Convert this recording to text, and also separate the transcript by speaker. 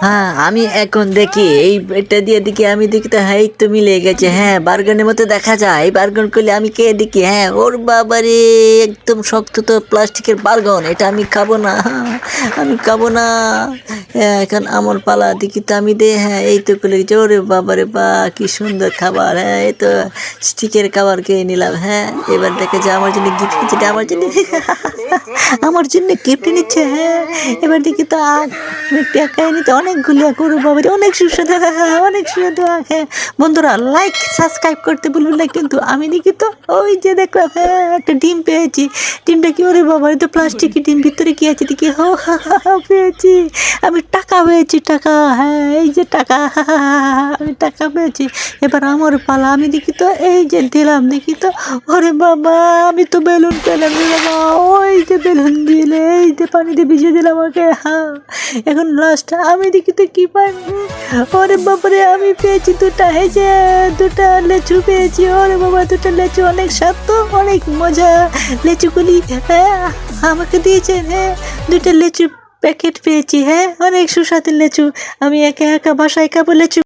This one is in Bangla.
Speaker 1: হ্যাঁ, আমি এখন দেখি এই এটা দিয়ে দেখি আমি দেখি তো হ্যাঁ এই তো মিলে গেছে। হ্যাঁ, বার্গারের মতো দেখা যায়। এই বার্গার করলে আমি কে দেখি হ্যাঁ ওর বাবারে একদম শক্ত তো প্লাস্টিকের বার্গার, এটা আমি খাবো না। আমি খাবো না। হ্যাঁ, এখন আমার পালা দেখি তো আমি দে হ্যাঁ এই তো করলে গেছে। ওরে বাবারে বা কি সুন্দর খাবার। হ্যাঁ এই তো স্টিকের খাবার খেয়ে নিলাম। হ্যাঁ এবার দেখে যে আমার জন্য গিফট নিচ্ছে, আমার জন্য আমার জন্য গিফট নিচ্ছে। হ্যাঁ এবার দেখি তো আমি টাকা নিতে অনেকগুলো করে বাবারে অনেক সুস্বাদু, অনেক সুস্বাদু। হ্যাঁ বন্ধুরা লাইক সাবস্ক্রাইব করতে ভুলবেন না কিন্তু। আমি দেখি তো ওই যে দেখলাম হ্যাঁ একটা ডিম পেয়েছি। ডিমটা কি ওরে বাবা তো প্লাস্টিকের ডিম, ভিতরে কি আছে দেখি হো পেয়েছি। আমি টাকা পেয়েছি, টাকা। হ্যাঁ এই যে টাকা, আমি টাকা পেয়েছি। এবার আমার পালা, আমি দেখি তো এই যে দিলাম দেখি তো ওরে বাবা আমি তো বেলুন পেলাম রে বাবা। ওই যে বেলুন দিলে এই যে পানি দিয়ে ভিজিয়ে দিলাম আমাকে। হ্যাঁ এখন লাস্ট আমি দেখি তো কি পাই। ওরে বাবারে আমি পেয়েছি দুটা, এই যে দুটা লেচু পেয়েছি। ওরে বাবা দুটা লেচু, অনেক স্বাদ তো, অনেক মজা লেচুগুলি। হ্যাঁ আমাকে দিয়েছেন। হ্যাঁ দুটা লেচু প্যাকেট পেয়েছি। হ্যাঁ অনেক সুস্বাদু লেচু। আমি একা একা বাসায় খাবো লেচু।